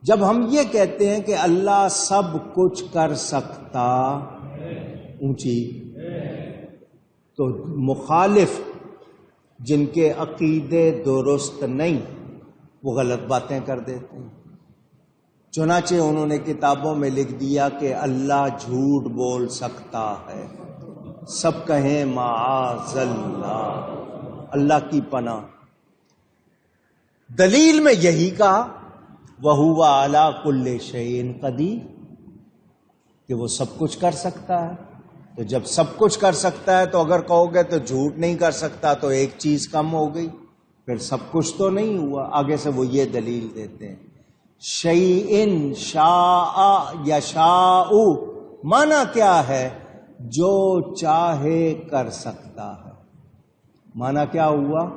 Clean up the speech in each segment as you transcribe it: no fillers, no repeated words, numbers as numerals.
جب ہم یہ کہتے ہیں کہ اللہ سب کچھ کر سکتا، اونچی، تو مخالف جن کے عقیدے درست نہیں وہ غلط باتیں کر دیتے ہیں۔ چنانچہ انہوں نے کتابوں میں لکھ دیا کہ اللہ جھوٹ بول سکتا ہے، سب کہیں معاذ اللہ، اللہ کی پناہ۔ دلیل میں یہی کہا وَهُوَ عَلَى كُلِّ شَيْءٍ قَدِيرٌ، کہ وہ سب کچھ کر سکتا ہے۔ تو جب سب کچھ کر سکتا ہے تو اگر کہو گے تو جھوٹ نہیں کر سکتا تو ایک چیز کم ہو گئی، پھر سب کچھ تو نہیں ہوا۔ آگے سے وہ یہ دلیل دیتے ہیں شیئن شاء یشاء، معنی کیا ہے؟ جو چاہے کر سکتا ہے۔ معنی کیا ہوا؟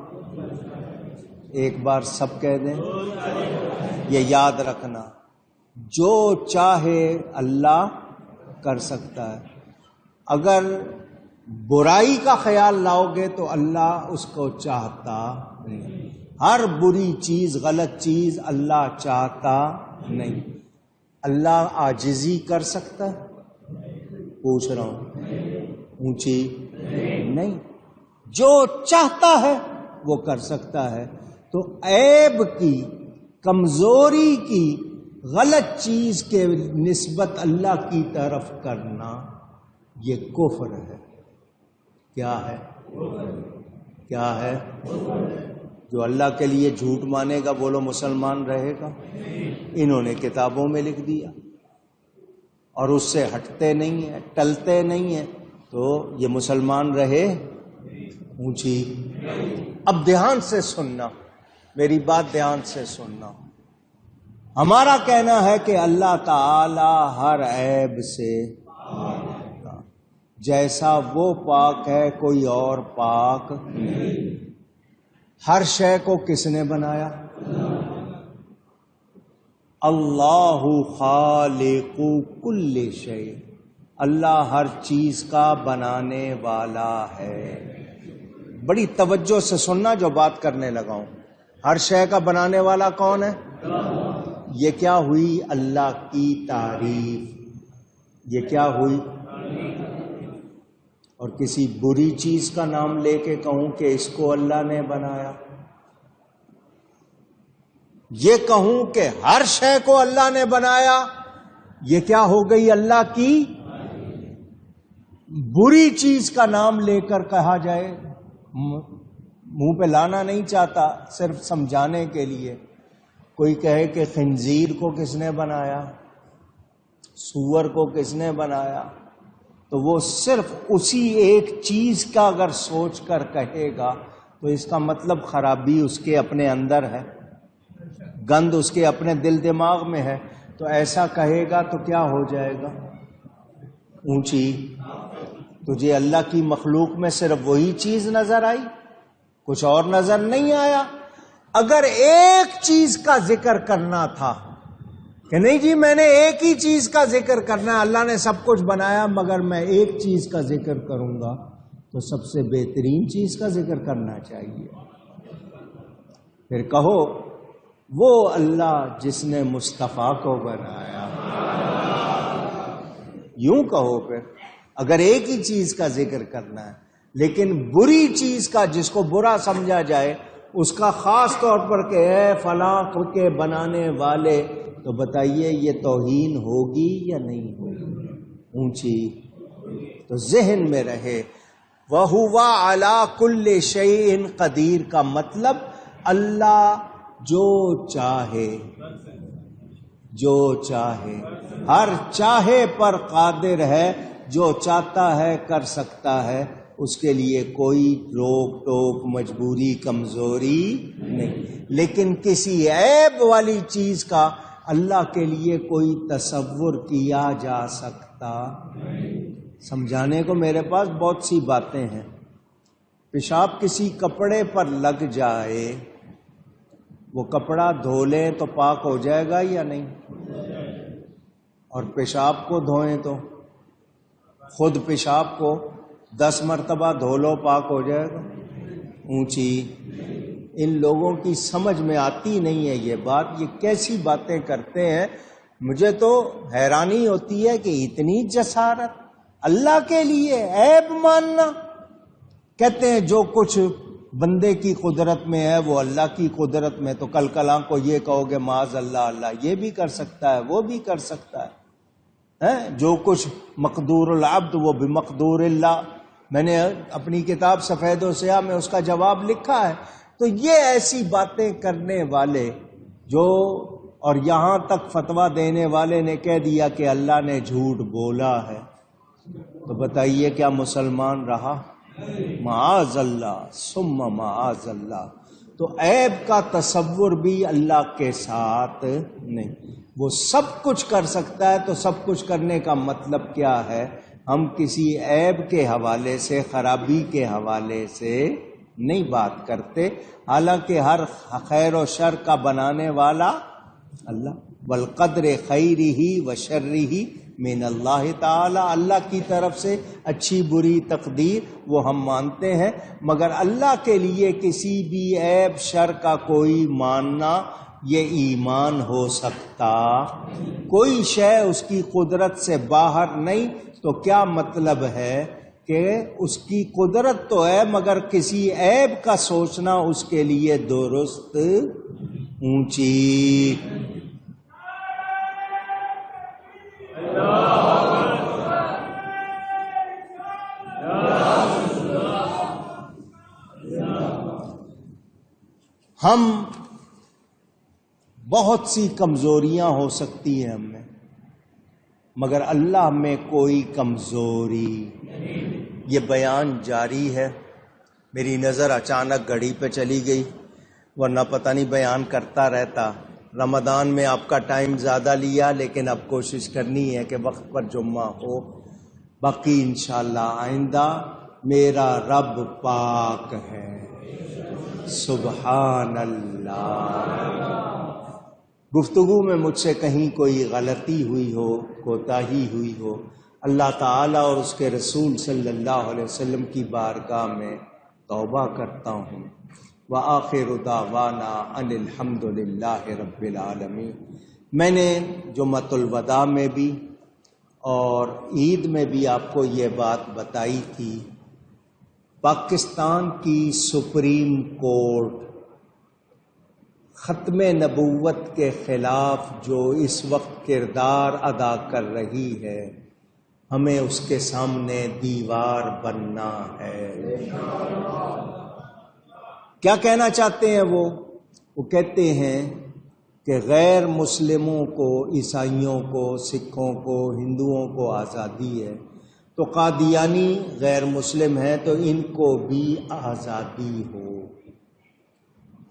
ایک بار سب کہہ دیں، یہ یاد رکھنا، جو چاہے اللہ کر سکتا ہے۔ اگر برائی کا خیال لاؤ گے تو اللہ اس کو چاہتا نہیں، ہر بری چیز، غلط چیز اللہ چاہتا نہیں۔ اللہ عاجزی کر سکتا ہے؟ پوچھ رہا ہوں، اونچی نہیں، جو چاہتا ہے وہ کر سکتا ہے۔ تو عیب کی، کمزوری کی، غلط چیز کے نسبت اللہ کی طرف کرنا یہ کفر ہے۔ کیا ہے؟ کیا ہے؟ جو اللہ کے لیے جھوٹ مانے گا بولو مسلمان رہے گا؟ انہوں نے کتابوں میں لکھ دیا اور اس سے ہٹتے نہیں ہیں، ٹلتے نہیں ہیں، تو یہ مسلمان رہے؟ اونچی۔ اب دھیان سے سننا، میری بات دھیان سے سننا۔ ہمارا کہنا ہے کہ اللہ تعالی ہر عیب سے جیسا وہ پاک ہے کوئی اور پاک نہیں۔ ہر شے کو کس نے بنایا؟ اللہ خالق کل شیء، اللہ ہر چیز کا بنانے والا ہے۔ بڑی توجہ سے سننا جو بات کرنے لگا ہوں۔ ہر شے کا بنانے والا کون ہے؟ یہ کیا ہوئی؟ اللہ کی تعریف۔ یہ کیا ہوئی؟ اور کسی بری چیز کا نام لے کے کہوں کہ اس کو اللہ نے بنایا، یہ کہوں کہ ہر شے کو اللہ نے بنایا، یہ کیا ہو گئی؟ اللہ کی بری چیز کا نام لے کر کہا جائے، منہ پہ لانا نہیں چاہتا، صرف سمجھانے کے لیے۔ کوئی کہے کہ خنزیر کو کس نے بنایا، سور کو کس نے بنایا، تو وہ صرف اسی ایک چیز کا اگر سوچ کر کہے گا تو اس کا مطلب خرابی اس کے اپنے اندر ہے، گند اس کے اپنے دل دماغ میں ہے، تو ایسا کہے گا تو کیا ہو جائے گا؟ اونچی۔ تجھے اللہ کی مخلوق میں صرف وہی چیز نظر آئی، کچھ اور نظر نہیں آیا؟ اگر ایک چیز کا ذکر کرنا تھا کہ نہیں جی میں نے ایک ہی چیز کا ذکر کرنا ہے، اللہ نے سب کچھ بنایا مگر میں ایک چیز کا ذکر کروں گا، تو سب سے بہترین چیز کا ذکر کرنا چاہیے۔ پھر کہو وہ اللہ جس نے مصطفیٰ کو بنایا، یوں کہو۔ پھر اگر ایک ہی چیز کا ذکر کرنا ہے، لیکن بری چیز کا جس کو برا سمجھا جائے اس کا خاص طور پر کہ اے فلاں کے بنانے والے، تو بتائیے یہ توہین ہوگی یا نہیں ہوگی؟ اونچی۔ تو ذہن میں رہے وَهُوَ عَلَى كُلِّ شَيْءٍ قدیر کا مطلب اللہ جو چاہے، جو چاہے، ہر چاہے پر قادر ہے، جو چاہتا ہے کر سکتا ہے، اس کے لیے کوئی روک ٹوک، مجبوری، کمزوری نہیں۔ لیکن کسی عیب والی چیز کا اللہ کے لیے کوئی تصور کیا جا سکتا؟ سمجھانے کو میرے پاس بہت سی باتیں ہیں۔ پیشاب کسی کپڑے پر لگ جائے، وہ کپڑا دھو لیں تو پاک ہو جائے گا یا نہیں؟ اور پیشاب کو دھوئیں تو خود پیشاب کو 10 مرتبہ دھو لو پاک ہو جائے گا؟ اونچی۔ ان لوگوں کی سمجھ میں آتی نہیں ہے یہ بات، یہ کیسی باتیں کرتے ہیں. مجھے تو حیرانی ہوتی ہے کہ اتنی جسارت اللہ کے لیے عیب ماننا. کہتے ہیں جو کچھ بندے کی قدرت میں ہے وہ اللہ کی قدرت میں، تو کل کلاں کو یہ کہو گے معاذ اللہ اللہ یہ بھی کر سکتا ہے وہ بھی کر سکتا ہے. جو کچھ مقدور العبد وہ بمقدور اللہ، میں نے اپنی کتاب سفید و سیاہ میں اس کا جواب لکھا ہے. تو یہ ایسی باتیں کرنے والے جو، اور یہاں تک فتویٰ دینے والے نے کہہ دیا کہ اللہ نے جھوٹ بولا ہے، تو بتائیے کیا مسلمان رہا؟ معاذ اللہ ثم معاذ اللہ. تو عیب کا تصور بھی اللہ کے ساتھ نہیں. وہ سب کچھ کر سکتا ہے، تو سب کچھ کرنے کا مطلب کیا ہے؟ ہم کسی عیب کے حوالے سے، خرابی کے حوالے سے نہیں بات کرتے، حالانکہ ہر خیر و شر کا بنانے والا اللہ. والقدر خیرہ و شرہ من اللہ تعالی، اللہ کی طرف سے اچھی بری تقدیر وہ ہم مانتے ہیں، مگر اللہ کے لیے کسی بھی عیب شر کا کوئی ماننا یہ ایمان ہو سکتا. کوئی شے اس کی قدرت سے باہر نہیں، تو کیا مطلب ہے کہ اس کی قدرت تو ہے مگر کسی عیب کا سوچنا اس کے لیے درست اونچی. ہم بہت سی کمزوریاں ہو سکتی ہیں ہم میں، مگر اللہ میں کوئی کمزوری. یہ بیان جاری ہے، میری نظر اچانک گھڑی پہ چلی گئی، ورنہ پتہ نہیں بیان کرتا رہتا. رمضان میں آپ کا ٹائم زیادہ لیا، لیکن اب کوشش کرنی ہے کہ وقت پر جمعہ ہو. باقی انشاءاللہ آئندہ میرا رب پاک ہے، سبحان اللہ. گفتگو میں مجھ سے کہیں کوئی غلطی ہوئی ہو، کوتاہی ہوئی ہو، اللہ تعالیٰ اور اس کے رسول صلی اللہ علیہ وسلم کی بارگاہ میں توبہ کرتا ہوں. وآخر دعوانا ان الحمد للہ رب العالمین. میں نے جمعۃ الوداع میں بھی اور عید میں بھی آپ کو یہ بات بتائی تھی، پاکستان کی سپریم کورٹ ختم نبوت کے خلاف جو اس وقت کردار ادا کر رہی ہے، ہمیں اس کے سامنے دیوار بننا ہے. کیا کہنا چاہتے ہیں وہ کہتے ہیں کہ غیر مسلموں کو، عیسائیوں کو، سکھوں کو، ہندوؤں کو آزادی ہے، تو قادیانی غیر مسلم ہیں تو ان کو بھی آزادی ہو.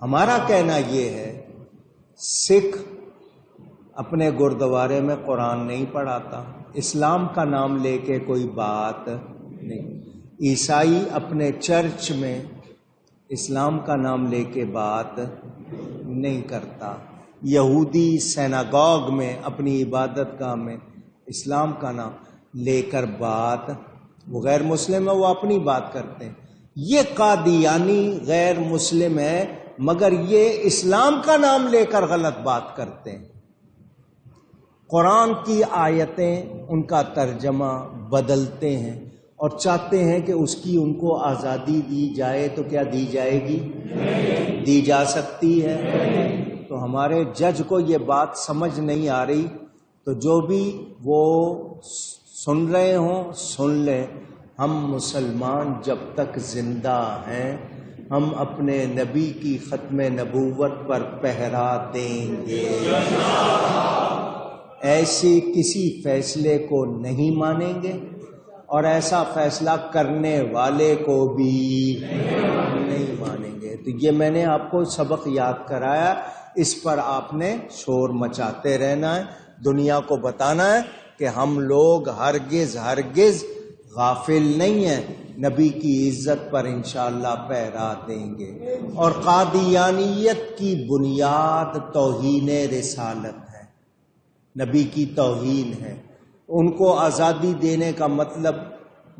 ہمارا کہنا یہ ہے، سکھ اپنے گردوارے میں قرآن نہیں پڑھاتا، اسلام کا نام لے کے کوئی بات نہیں. عیسائی اپنے چرچ میں اسلام کا نام لے کے بات نہیں کرتا. یہودی سیناگوگ میں اپنی عبادت گاہ میں اسلام کا نام لے کر بات، وہ غیر مسلم ہے وہ اپنی بات کرتے ہیں. یہ قادیانی غیر مسلم ہے مگر یہ اسلام کا نام لے کر غلط بات کرتے ہیں. قرآن کی آیتیں ان کا ترجمہ بدلتے ہیں اور چاہتے ہیں کہ اس کی ان کو آزادی دی جائے. تو کیا دی جائے گی؟ دی جا سکتی ہے. تو ہمارے جج کو یہ بات سمجھ نہیں آ رہی، تو جو بھی وہ سن رہے ہوں سن لیں. ہم مسلمان جب تک زندہ ہیں ہم اپنے نبی کی ختم نبوت پر پہرا دیں گے. ایسے کسی فیصلے کو نہیں مانیں گے اور ایسا فیصلہ کرنے والے کو بھی نہیں مانیں گے. تو یہ میں نے آپ کو سبق یاد کرایا، اس پر آپ نے شور مچاتے رہنا ہے، دنیا کو بتانا ہے کہ ہم لوگ ہرگز غافل نہیں ہیں، نبی کی عزت پر انشاءاللہ پہرا دیں گے. اور قادیانیت کی بنیاد توہین رسالت ہے، نبی کی توہین ہے. ان کو آزادی دینے کا مطلب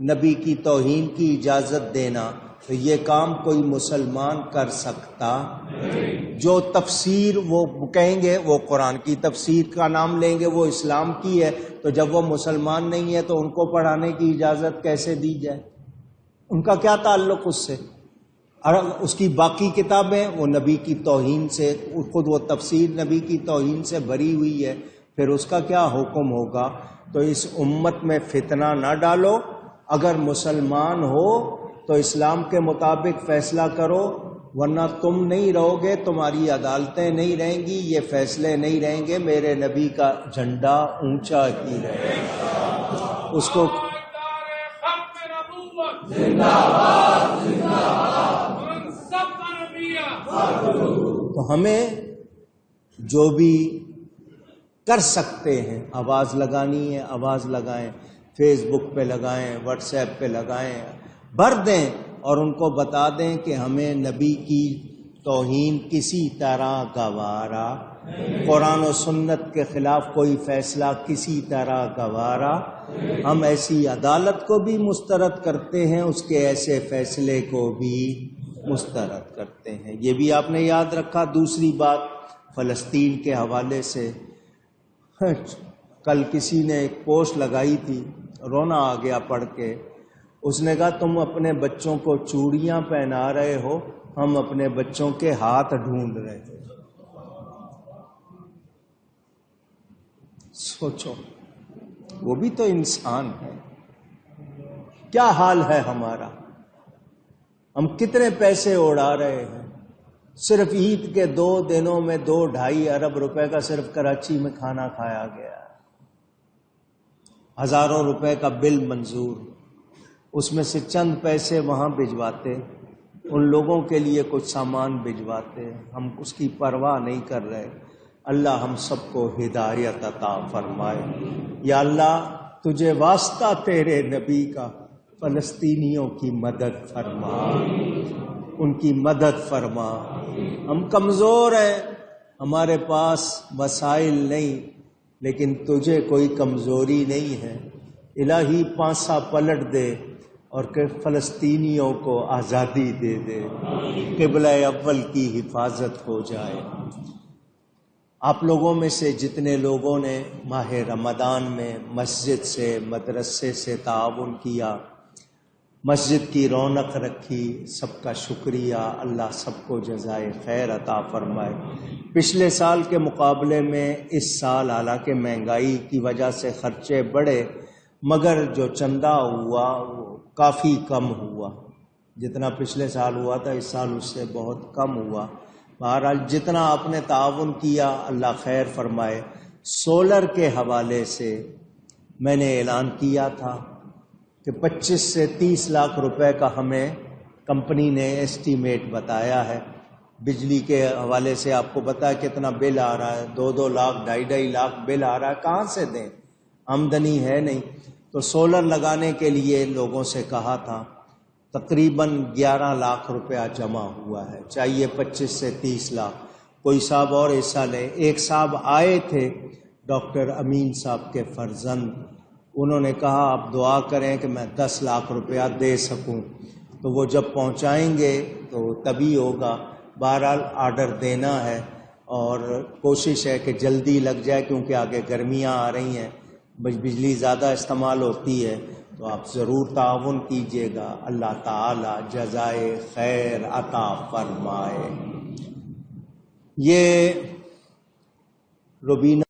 نبی کی توہین کی اجازت دینا، تو یہ کام کوئی مسلمان کر سکتا؟ جو تفسیر وہ کہیں گے وہ قرآن کی تفسیر کا نام لیں گے، وہ اسلام کی ہے، تو جب وہ مسلمان نہیں ہے تو ان کو پڑھانے کی اجازت کیسے دی جائے؟ ان کا کیا تعلق اس سے؟ اور اس کی باقی کتابیں وہ نبی کی توہین سے، خود وہ تفسیر نبی کی توہین سے بھری ہوئی ہے، پھر اس کا کیا حکم ہوگا؟ تو اس امت میں فتنہ نہ ڈالو، اگر مسلمان ہو تو اسلام کے مطابق فیصلہ کرو، ورنہ تم نہیں رہو گے، تمہاری عدالتیں نہیں رہیں گی، یہ فیصلے نہیں رہیں گے، میرے نبی کا جھنڈا اونچا ہی رہے گا۔ اس کو تو ہمیں جو بھی کر سکتے ہیں، آواز لگانی ہے آواز لگائیں، فیس بک پہ لگائیں، واٹس ایپ پہ لگائیں، بھر دیں اور ان کو بتا دیں کہ ہمیں نبی کی توہین کسی طرح گوارا، قرآن و سنت کے خلاف کوئی فیصلہ کسی طرح گوارا، ہم ایسی عدالت کو بھی مسترد کرتے ہیں، اس کے ایسے فیصلے کو بھی مسترد کرتے ہیں۔ یہ بھی آپ نے یاد رکھا۔ دوسری بات فلسطین کے حوالے سے، کل کسی نے ایک پوسٹ لگائی تھی، رونا آ گیا پڑھ کے۔ اس نے کہا تم اپنے بچوں کو چوڑیاں پہنا رہے ہو، ہم اپنے بچوں کے ہاتھ ڈھونڈ رہے ہیں۔ سوچو، وہ بھی تو انسان ہے۔ کیا حال ہے ہمارا؟ ہم کتنے پیسے اڑا رہے ہیں۔ صرف عید کے 2 دنوں میں 2-2.5 ارب روپے کا صرف کراچی میں کھانا کھایا گیا، ہزاروں روپے کا بل منظور، اس میں سے چند پیسے وہاں بھجواتے، ان لوگوں کے لیے کچھ سامان بھجواتے، ہم اس کی پرواہ نہیں کر رہے۔ اللہ ہم سب کو ہدایت عطا فرمائے۔ یا اللہ تجھے واسطہ تیرے نبی کا، فلسطینیوں کی مدد فرما، ان کی مدد فرما۔ ہم کمزور ہیں، ہمارے پاس وسائل نہیں، لیکن تجھے کوئی کمزوری نہیں ہے۔ الہی پانسا پلٹ دے اور کہ فلسطینیوں کو آزادی دے دے، قبلہ اول کی حفاظت ہو جائے۔ آپ لوگوں میں سے جتنے لوگوں نے ماہ رمضان میں مسجد سے، مدرسے سے تعاون کیا، مسجد کی رونق رکھی، سب کا شکریہ، اللہ سب کو جزائے خیر عطا فرمائے۔ پچھلے سال کے مقابلے میں اس سال حالانکہ مہنگائی کی وجہ سے خرچے بڑھے، مگر جو چندہ ہوا وہ کافی کم ہوا، جتنا پچھلے سال ہوا تھا اس سال اس سے بہت کم ہوا۔ بہرحال جتنا آپ نے تعاون کیا اللہ خیر فرمائے۔ سولر کے حوالے سے میں نے اعلان کیا تھا کہ 25 سے 30 لاکھ روپے کا ہمیں کمپنی نے ایسٹیمیٹ بتایا ہے۔ بجلی کے حوالے سے آپ کو پتا ہے کتنا بل آ رہا ہے، 2-2 لاکھ 2.5 لاکھ بل آ رہا ہے، کہاں سے دیں؟ آمدنی ہے نہیں۔ تو سولر لگانے کے لیے لوگوں سے کہا تھا، تقریباً 11 لاکھ روپیہ جمع ہوا ہے، چاہیے 25 سے 30 لاکھ۔ کوئی صاحب اور حصہ لے۔ ایک صاحب آئے تھے، ڈاکٹر امین صاحب کے فرزند، انہوں نے کہا آپ دعا کریں کہ میں 10 لاکھ روپیہ دے سکوں، تو وہ جب پہنچائیں گے تو تبھی ہوگا۔ بہرحال آرڈر دینا ہے اور کوشش ہے کہ جلدی لگ جائے، کیونکہ آگے گرمیاں آ رہی ہیں، بجلی زیادہ استعمال ہوتی ہے، تو آپ ضرور تعاون کیجیے گا۔ اللہ تعالی جزائے خیر عطا فرمائے۔ یہ روبینہ